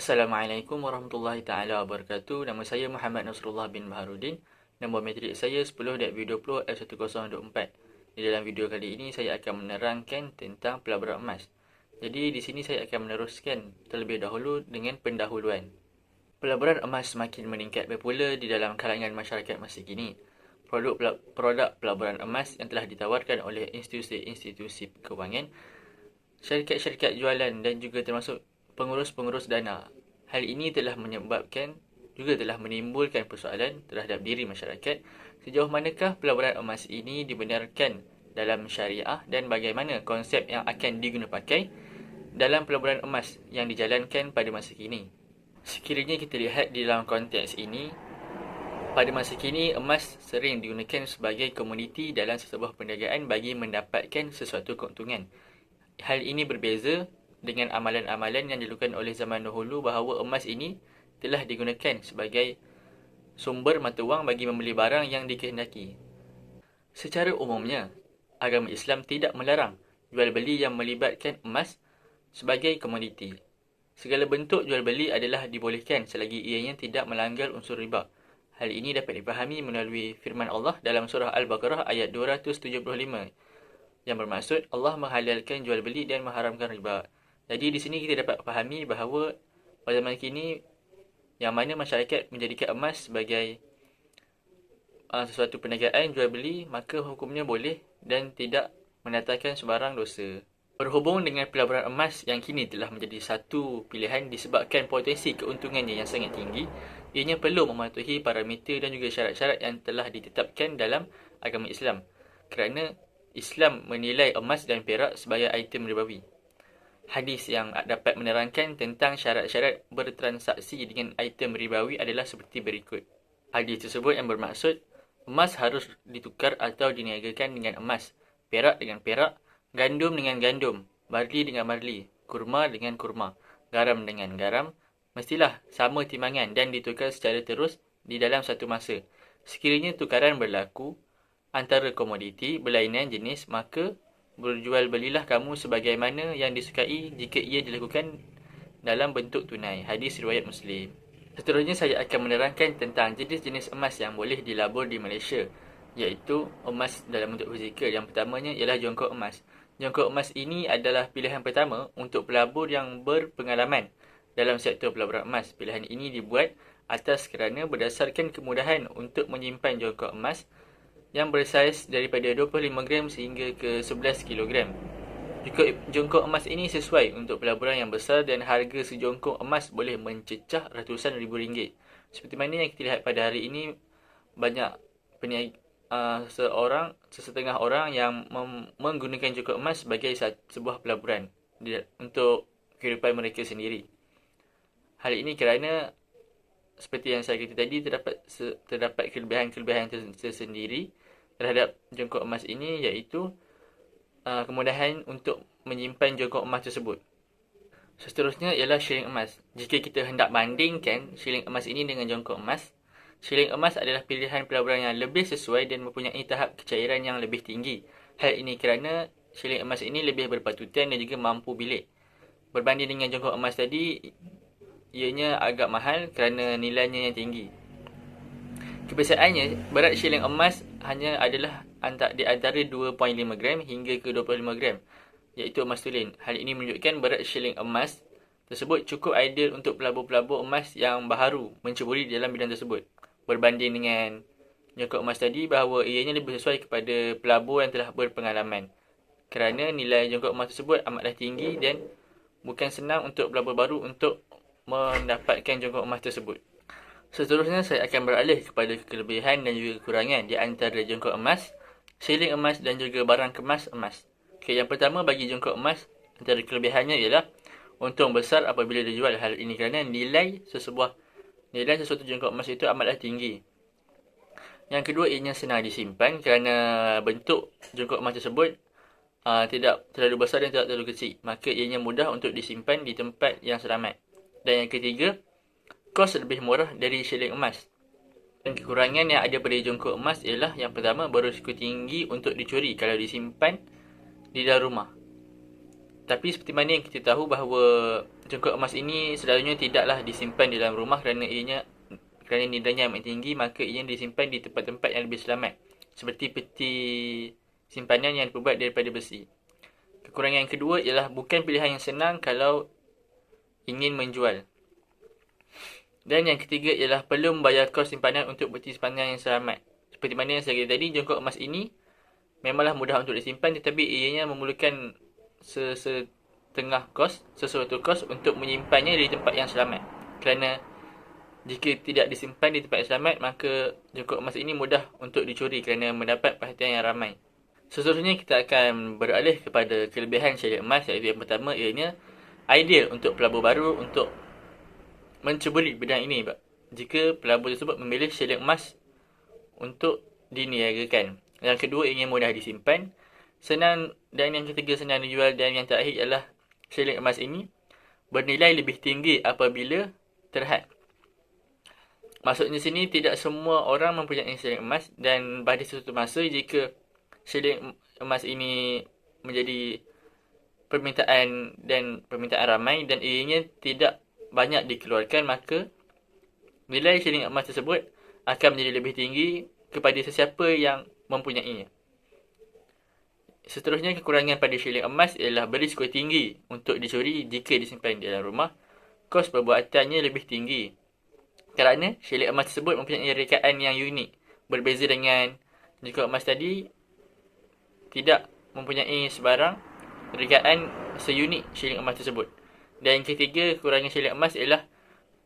Assalamualaikum warahmatullahi taala wabarakatuh. Nama saya Muhammad Nasrullah bin Baharudin. Nombor matrik saya 10.20F1024. Di dalam video kali ini saya akan menerangkan tentang pelaburan emas. Jadi di sini saya akan meneruskan terlebih dahulu dengan pendahuluan. Pelaburan emas semakin meningkat popular di dalam kalangan masyarakat masa kini. Produk pelaburan emas yang telah ditawarkan oleh institusi-institusi kewangan, syarikat-syarikat jualan dan juga termasuk pengurus-pengurus dana. Hal ini telah menimbulkan persoalan terhadap diri masyarakat. Sejauh manakah pelaburan emas ini dibenarkan dalam syariah dan bagaimana konsep yang akan digunapakai dalam pelaburan emas yang dijalankan pada masa kini. Sekiranya kita lihat di dalam konteks ini, pada masa kini emas sering digunakan sebagai komoditi dalam sesebuah perniagaan bagi mendapatkan sesuatu keuntungan. Hal ini berbeza dengan amalan-amalan yang dilakukan oleh zaman dahulu bahawa emas ini telah digunakan sebagai sumber mata wang bagi membeli barang yang dikehendaki. Secara umumnya, agama Islam tidak melarang jual beli yang melibatkan emas sebagai komoditi. Segala bentuk jual beli adalah dibolehkan selagi ianya tidak melanggar unsur riba. Hal ini dapat dipahami melalui firman Allah dalam surah Al-Baqarah ayat 275 yang bermaksud Allah menghalalkan jual beli dan mengharamkan riba. Jadi di sini kita dapat fahami bahawa pada zaman kini yang mana masyarakat menjadikan emas sebagai sesuatu perniagaan jual beli, maka hukumnya boleh dan tidak mendatangkan sebarang dosa. Berhubung dengan pelaburan emas yang kini telah menjadi satu pilihan disebabkan potensi keuntungannya yang sangat tinggi, ianya perlu mematuhi parameter dan juga syarat-syarat yang telah ditetapkan dalam agama Islam. Kerana Islam menilai emas dan perak sebagai item ribawi. Hadis yang dapat menerangkan tentang syarat-syarat bertransaksi dengan item ribawi adalah seperti berikut. Hadis tersebut yang bermaksud, emas harus ditukar atau diniagakan dengan emas, perak dengan perak, gandum dengan gandum, barli dengan barli, kurma dengan kurma, garam dengan garam, mestilah sama timbangan dan ditukar secara terus di dalam satu masa. Sekiranya tukaran berlaku antara komoditi berlainan jenis, maka berjual belilah kamu sebagaimana yang disukai jika ia dilakukan dalam bentuk tunai. Hadis riwayat Muslim. Seterusnya saya akan menerangkan tentang jenis-jenis emas yang boleh dilabur di Malaysia, iaitu emas dalam bentuk fizikal. Yang pertamanya ialah jongkok emas. Jongkok emas ini adalah pilihan pertama untuk pelabur yang berpengalaman dalam sektor pelaburan emas. Pilihan ini dibuat atas kerana berdasarkan kemudahan untuk menyimpan jongkok emas yang bersaiz daripada 25 gram sehingga ke 11 kilogram. Jongkok emas ini sesuai untuk pelaburan yang besar dan harga sejongkok emas boleh mencecah ratusan ribu ringgit. Seperti mana yang kita lihat pada hari ini, banyak sesetengah orang yang menggunakan jongkok emas sebagai sebuah pelaburan untuk kehidupan mereka sendiri. Hal ini kerana seperti yang saya kata tadi, terdapat kelebihan-kelebihan tersendiri terhadap jongkok emas ini, iaitu kemudahan untuk menyimpan jongkok emas tersebut. Seterusnya ialah shilling emas. Jika kita hendak bandingkan shilling emas ini dengan jongkok emas, shilling emas adalah pilihan pelaburan yang lebih sesuai dan mempunyai tahap kecairan yang lebih tinggi. Hal ini kerana shilling emas ini lebih berpatutan dan juga mampu bilik. Berbanding dengan jongkok emas tadi, ianya agak mahal kerana nilainya yang tinggi. Kebiasaannya, berat shilling emas hanya adalah di antara 2.5 gram hingga ke 25 gram, iaitu emas tulen. Hal ini menunjukkan berat shilling emas tersebut cukup ideal untuk pelabur-pelabur emas yang baharu menceburi dalam bidang tersebut. Berbanding dengan jongkok emas tadi, bahawa ianya lebih sesuai kepada pelabur yang telah berpengalaman. Kerana nilai jongkok emas tersebut amatlah tinggi dan bukan senang untuk pelabur baru untuk mendapatkan jongkok emas tersebut. Seterusnya saya akan beralih kepada kelebihan dan juga kekurangan di antara jongkok emas, shilling emas dan juga barang kemas emas. Yang pertama, bagi jongkok emas, antara kelebihannya ialah untung besar apabila dijual. Hal ini kerana nilai sesuatu jongkok emas itu amatlah tinggi. Yang kedua, ianya senang disimpan kerana bentuk jongkok emas tersebut tidak terlalu besar dan tidak terlalu kecil. Maka ianya mudah untuk disimpan di tempat yang selamat. Dan yang ketiga, kos lebih murah dari shilling emas. Dan kekurangan yang ada pada jongkok emas ialah yang pertama, berisiko tinggi untuk dicuri kalau disimpan di dalam rumah. Tapi seperti mana yang kita tahu bahawa Congkak emas ini selalunya tidaklah disimpan di dalam rumah kerana nilainya amat tinggi, maka ianya disimpan di tempat-tempat yang lebih selamat, seperti peti simpanan yang diperbuat daripada besi. Kekurangan yang kedua ialah bukan pilihan yang senang kalau ingin menjual. Dan yang ketiga ialah perlu membayar kos simpanan untuk peti simpanan yang selamat. Seperti mana yang saya kata tadi, jongkok emas ini memanglah mudah untuk disimpan, tetapi ianya memerlukan sesuatu kos untuk menyimpannya di tempat yang selamat. Kerana jika tidak disimpan di tempat yang selamat, maka jongkok emas ini mudah untuk dicuri kerana mendapat perhatian yang ramai. Seterusnya kita akan beralih kepada kelebihan syarikat emas, iaitu yang pertama ianya ideal untuk pelabur baru untuk menceburi bidang ini. Jika pelabur tersebut memilih syarikat emas untuk diniagakan. Yang kedua, ianya mudah disimpan, senang, dan yang ketiga senang dijual, dan yang terakhir ialah syarikat emas ini bernilai lebih tinggi apabila terhad. Maksudnya sini tidak semua orang mempunyai syarikat emas, dan pada suatu masa jika syarikat emas ini menjadi permintaan ramai dan ianya tidak banyak dikeluarkan, maka nilai syarikat emas tersebut akan menjadi lebih tinggi kepada sesiapa yang mempunyainya. Seterusnya, kekurangan pada syarikat emas ialah berisiko tinggi untuk dicuri jika disimpan di dalam rumah. Kos perbuatannya lebih tinggi kerana syarikat emas tersebut mempunyai rekaan yang unik. Berbeza dengan jika emas tadi, tidak mempunyai sebarang rekaan seunik syarikat emas tersebut. Dan yang ketiga, kekurangan syarikat emas ialah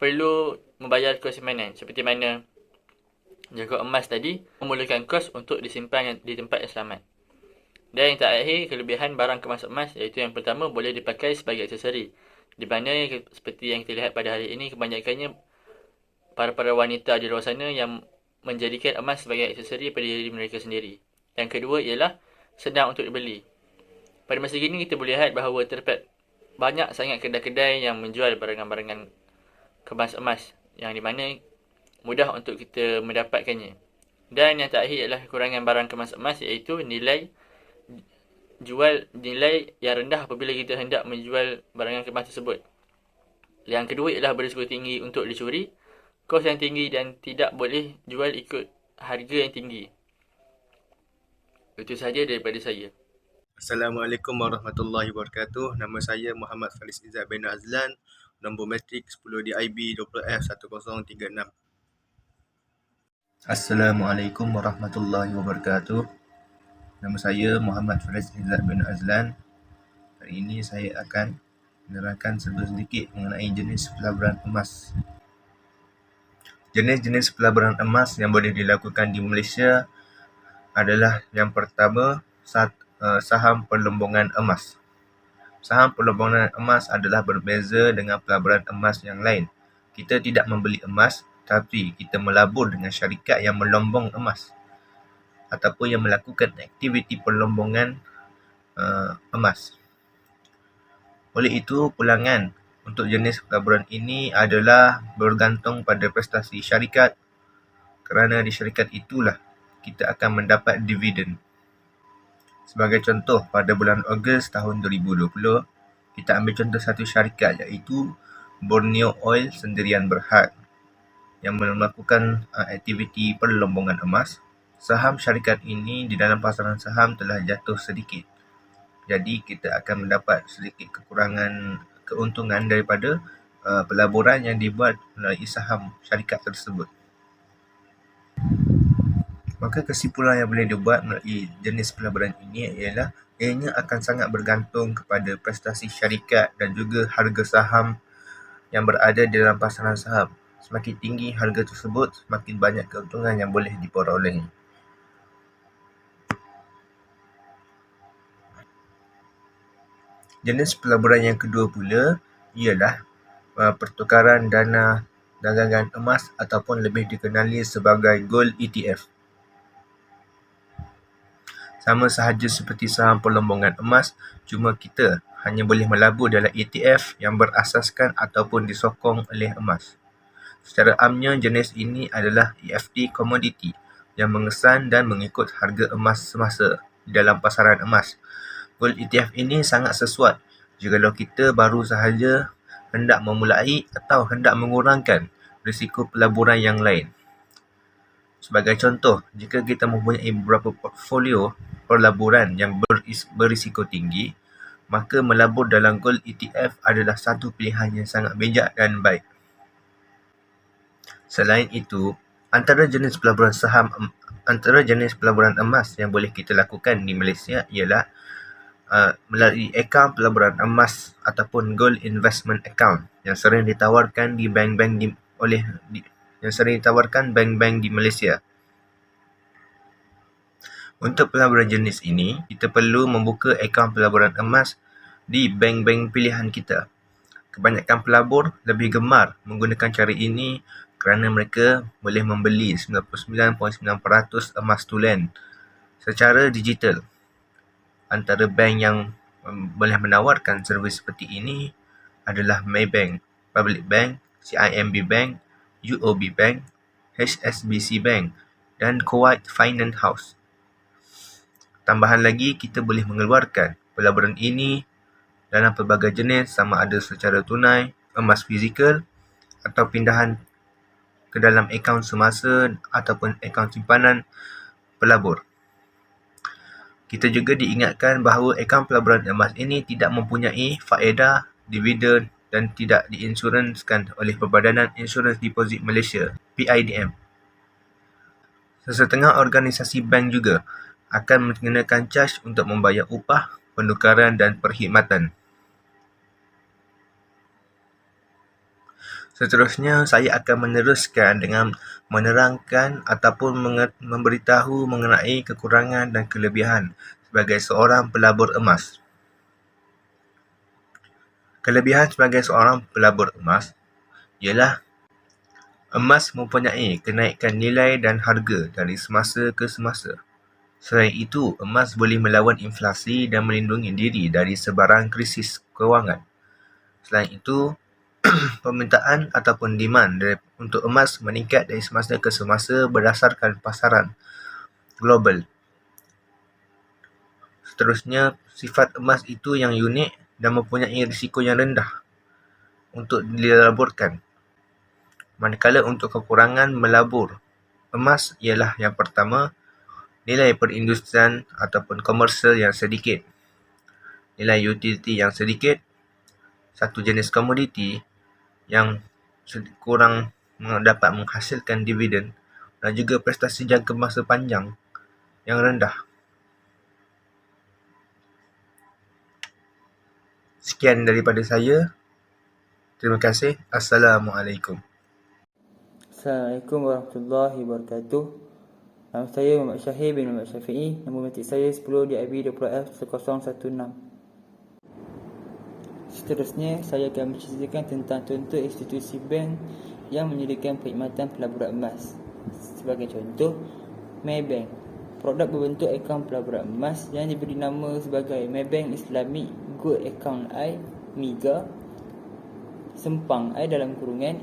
perlu membayar kos simpanan. Seperti mana jongkok emas tadi memerlukan kos untuk disimpan di tempat yang selamat. Dan yang terakhir, kelebihan barang kemas emas, iaitu yang pertama boleh dipakai sebagai aksesori. Di mana seperti yang kita lihat pada hari ini, kebanyakannya para wanita di luar sana yang menjadikan emas sebagai aksesori pada diri mereka sendiri. Yang kedua ialah senang untuk dibeli. Pada masa kini kita boleh lihat bahawa terdapat banyak sangat kedai-kedai yang menjual barangan-barangan kemas emas, yang di mana mudah untuk kita mendapatkannya. Dan yang terakhir ialah kekurangan barang kemas emas, iaitu nilai yang rendah apabila kita hendak menjual barangan kemas tersebut. Yang kedua ialah berisiko tinggi untuk dicuri, kos yang tinggi, dan tidak boleh jual ikut harga yang tinggi. Itu sahaja daripada saya. Assalamualaikum warahmatullahi wabarakatuh. Nama saya Muhammad Faris Izzat bin Azlan. Nombor matrik 10 DIB 20F1036. Assalamualaikum warahmatullahi wabarakatuh. Nama saya Muhammad Faris Izzat bin Azlan. Hari ini saya akan menerangkan sedikit mengenai jenis pelaburan emas. Jenis-jenis pelaburan emas yang boleh dilakukan di Malaysia adalah yang pertama, saham perlombongan emas. Saham perlombongan emas adalah berbeza dengan pelaburan emas yang lain. Kita tidak membeli emas, tapi kita melabur dengan syarikat yang melombong emas ataupun yang melakukan aktiviti perlombongan emas. Oleh itu, pulangan untuk jenis pelaburan ini adalah bergantung pada prestasi syarikat, kerana di syarikat itulah kita akan mendapat dividen. Sebagai contoh, pada bulan Ogos tahun 2020, kita ambil contoh satu syarikat, iaitu Borneo Oil Sendirian Berhad yang melakukan aktiviti perlombongan emas. Saham syarikat ini di dalam pasaran saham telah jatuh sedikit. Jadi kita akan mendapat sedikit kekurangan keuntungan daripada pelaburan yang dibuat melalui saham syarikat tersebut. Maka kesimpulan yang boleh dibuat melalui jenis pelaburan ini ialah ianya akan sangat bergantung kepada prestasi syarikat dan juga harga saham yang berada di dalam pasaran saham. Semakin tinggi harga tersebut, semakin banyak keuntungan yang boleh diperoleh. Jenis pelaburan yang kedua pula ialah pertukaran dana dagangan emas ataupun lebih dikenali sebagai gold ETF. Sama sahaja seperti saham perlombongan emas, cuma kita hanya boleh melabur dalam ETF yang berasaskan ataupun disokong oleh emas. Secara amnya, jenis ini adalah EFT komoditi yang mengesan dan mengikut harga emas semasa di dalam pasaran emas. Gold ETF ini sangat sesuai jikalau kita baru sahaja hendak memulai atau hendak mengurangkan risiko pelaburan yang lain. Sebagai contoh, jika kita mempunyai beberapa portfolio pelaburan yang berisiko tinggi, maka melabur dalam gold ETF adalah satu pilihan yang sangat bijak dan baik. Selain itu, antara jenis pelaburan emas yang boleh kita lakukan di Malaysia ialah melalui akaun pelaburan emas ataupun gold investment account yang sering ditawarkan di bank-bank di Malaysia. Untuk pelaburan jenis ini, kita perlu membuka akaun pelaburan emas di bank-bank pilihan kita. Kebanyakan pelabur lebih gemar menggunakan cara ini kerana mereka boleh membeli 99.9% emas tulen secara digital. Antara bank yang boleh menawarkan servis seperti ini adalah Maybank, Public Bank, CIMB Bank, UOB Bank, HSBC Bank dan Kuwait Finance House. Tambahan lagi, kita boleh mengeluarkan pelaburan ini dalam pelbagai jenis sama ada secara tunai, emas fizikal atau pindahan ke dalam akaun semasa ataupun akaun simpanan pelabur. Kita juga diingatkan bahawa akaun pelaburan emas ini tidak mempunyai faedah, dividen dan tidak diinsurансkan oleh Perbadanan Insurans Deposit Malaysia, PIDM. Sesetengah organisasi bank juga akan mengenakan caj untuk membayar upah, penukaran dan perkhidmatan. Seterusnya, saya akan meneruskan dengan menerangkan ataupun memberitahu mengenai kekurangan dan kelebihan sebagai seorang pelabur emas. Kelebihan sebagai seorang pelabur emas ialah emas mempunyai kenaikan nilai dan harga dari semasa ke semasa. Selain itu, emas boleh melawan inflasi dan melindungi diri dari sebarang krisis kewangan. Selain itu, permintaan ataupun demand untuk emas meningkat dari semasa ke semasa berdasarkan pasaran global. Seterusnya, sifat emas itu yang unik dan mempunyai risiko yang rendah untuk dilaburkan. Manakala untuk kekurangan melabur emas ialah yang pertama, nilai perindustrian ataupun komersial yang sedikit, nilai utility yang sedikit, satu jenis komoditi yang kurang dapat menghasilkan dividen dan juga prestasi jangka masa panjang yang rendah. Sekian daripada saya. Terima kasih. Assalamualaikum. Assalamualaikum warahmatullahi wabarakatuh. Nama saya Muhammad Syahir bin Muhammad Syafi'i. Nombor matrik saya 10 DIB 20F1016. Seterusnya, saya akan menceritakan tentang contoh institusi bank yang menyediakan perkhidmatan pelaburan emas. Sebagai contoh, Maybank, produk berbentuk akaun pelaburan emas yang diberi nama sebagai Maybank Islamic Gold Account I, MIGA, sempang I dalam kurungan,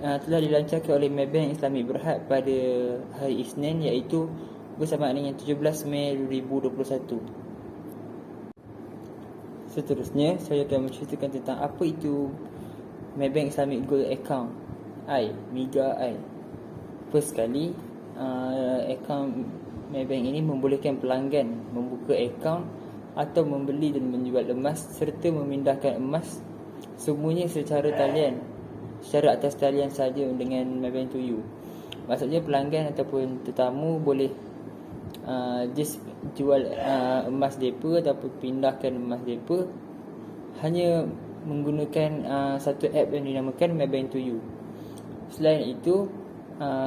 telah dilancarkan oleh Maybank Islamic Berhad pada hari Isnin, iaitu bersamaan dengan 17 Mei 2021. Seterusnya, saya akan menceritakan tentang apa itu Maybank Islamic Gold Account I, MIGA I. First sekali, akaun Maybank ini membolehkan pelanggan membuka akaun atau membeli dan menjual emas serta memindahkan emas semuanya secara atas talian saja dengan Maybank to you. Maksudnya pelanggan ataupun tetamu boleh just jual emas mereka ataupun pindahkan emas mereka hanya menggunakan satu app yang dinamakan Maybank to you. Selain itu,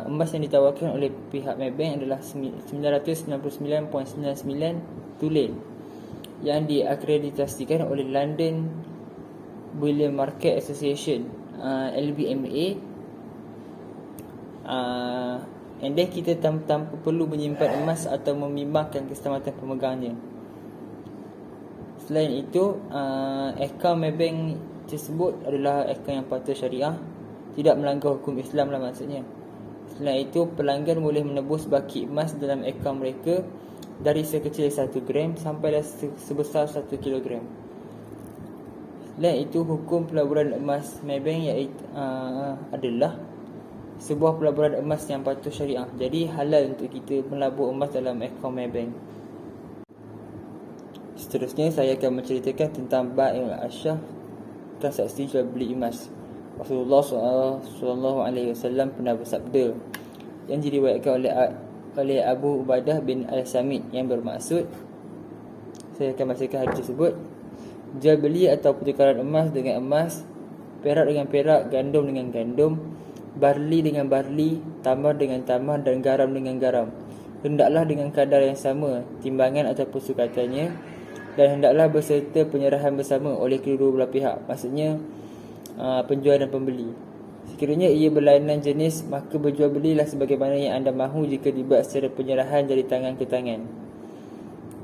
emas yang ditawarkan oleh pihak Maybank adalah 999.99 tulen yang diakreditasikan oleh London Bullion Market Association, LBMA. And then kita tanpa perlu menyimpan emas atau membimbangkan keselamatan pemegangnya. Selain itu, akaun Maybank tersebut adalah akaun yang patuh syariah, tidak melanggar hukum Islam lah maksudnya. Selain itu, pelanggan boleh menebus baki emas dalam akaun mereka dari sekecil 1 gram sampailah sebesar 1 kilogram. Selain itu, hukum pelaburan emas Maybank iaitu adalah sebuah pelaburan emas yang patuh syariah. Jadi halal untuk kita melabur emas dalam akaun Maybank. Seterusnya saya akan menceritakan tentang Bai' al-Asyah, transaksi jual beli emas. Rasulullah SAW pernah bersabda, yang diriwayatkan oleh Abu Ubadah bin Al-Samit, yang bermaksud, saya akan bacakan hadis tersebut: jual beli atau pertukaran emas dengan emas, perak dengan perak, gandum dengan gandum, barli dengan barli, tamar dengan tamar, dan garam dengan garam, hendaklah dengan kadar yang sama timbangan ataupun sukatannya, dan hendaklah berserta penyerahan bersama oleh kedua belah pihak. Maksudnya penjual dan pembeli. Sekiranya ia berlainan jenis, maka berjual belilah sebagaimana yang anda mahu jika dibuat secara penyerahan dari tangan ke tangan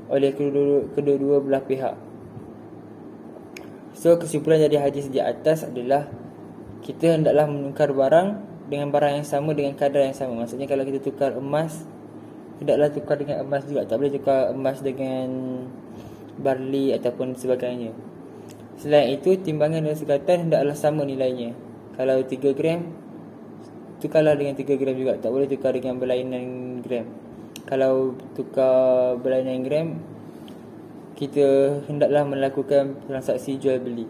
oleh kedua belah pihak. So, kesimpulan dari hadis di atas adalah kita hendaklah menukar barang dengan barang yang sama dengan kadar yang sama. Maksudnya kalau kita tukar emas, hendaklah tukar dengan emas juga. Tak boleh tukar emas dengan barli ataupun sebagainya. Selain itu, timbangan dan sukatan hendaklah sama nilainya. Kalau 3 gram, tukarlah dengan 3 gram juga. Tak boleh tukar dengan berlainan gram. Kalau tukar berlainan gram, kita hendaklah melakukan transaksi jual beli.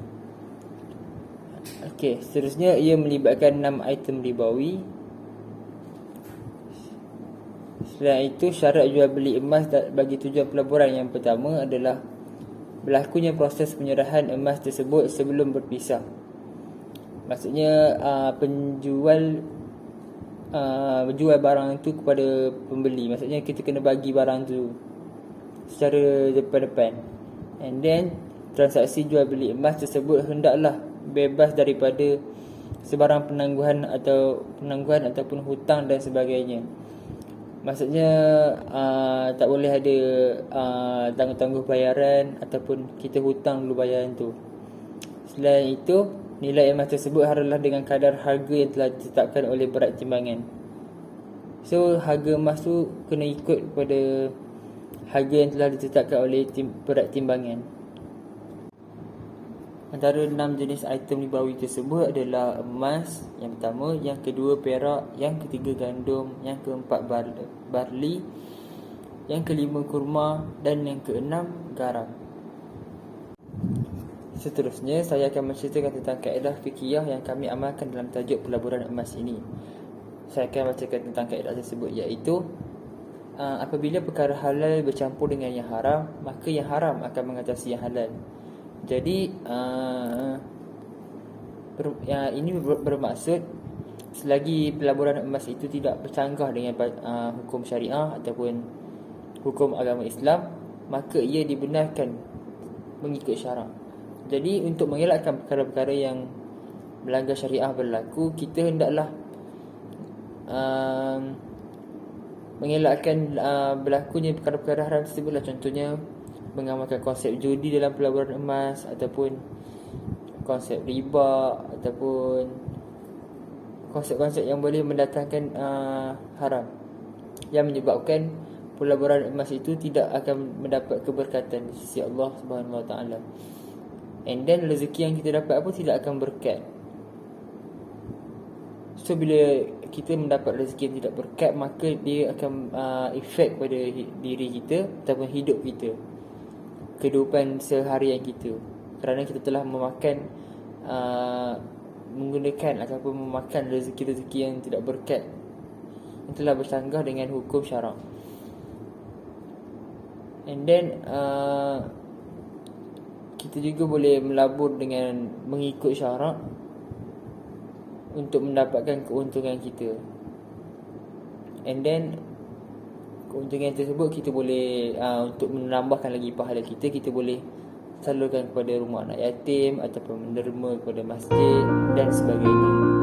Okey, seterusnya ia melibatkan 6 item ribawi. Selain itu, syarat jual beli emas bagi tujuan pelaburan yang pertama adalah berlakunya proses penyerahan emas tersebut sebelum berpisah. Maksudnya penjual jual barang itu kepada pembeli. Maksudnya kita kena bagi barang tu secara depan-depan. And then transaksi jual beli emas tersebut hendaklah bebas daripada sebarang penangguhan ataupun hutang dan sebagainya. Maksudnya tak boleh ada tangguh-tangguh bayaran ataupun kita hutang dulu bayaran tu. Selain itu, nilai emas tersebut haruslah dengan kadar harga yang telah ditetapkan oleh berat timbangan. So, harga emas tu kena ikut pada harga yang telah ditetapkan oleh berat timbangan. Antara 6 jenis item ribawi tersebut adalah emas yang pertama, yang kedua perak, yang ketiga gandum, yang keempat barli, yang kelima kurma, dan yang keenam garam. Seterusnya saya akan menceritakan tentang kaedah fikiyah yang kami amalkan dalam tajuk pelaburan emas ini. Saya akan bacakan tentang kaedah tersebut, iaitu apabila perkara halal bercampur dengan yang haram, maka yang haram akan mengatasi yang halal. Jadi ini bermaksud selagi pelaburan emas itu tidak bercanggah dengan hukum syariah ataupun hukum agama Islam, maka ia dibenarkan mengikut syarak. Jadi untuk mengelakkan perkara-perkara yang melanggar syariah berlaku, kita hendaklah mengelakkan berlakunya perkara-perkara haram tersebutlah. Contohnya mengamalkan konsep judi dalam pelaburan emas, ataupun konsep riba, ataupun konsep-konsep yang boleh mendatangkan haram, yang menyebabkan pelaburan emas itu tidak akan mendapat keberkatan di sisi Allah Subhanahu Wa Taala. And then rezeki yang kita dapat pun tidak akan berkat. So bila kita mendapat rezeki yang tidak berkat, maka dia akan efek pada diri kita ataupun hidup kita, kehidupan seharian kita, kerana kita telah menggunakan ataupun memakan rezeki-rezeki yang tidak berkat, yang telah bercanggah dengan hukum syarak. And then kita juga boleh melabur dengan mengikut syarak untuk mendapatkan keuntungan kita. And then keuntungan tersebut kita boleh untuk menambahkan lagi pahala kita boleh salurkan kepada rumah anak yatim ataupun menderma kepada masjid dan sebagainya.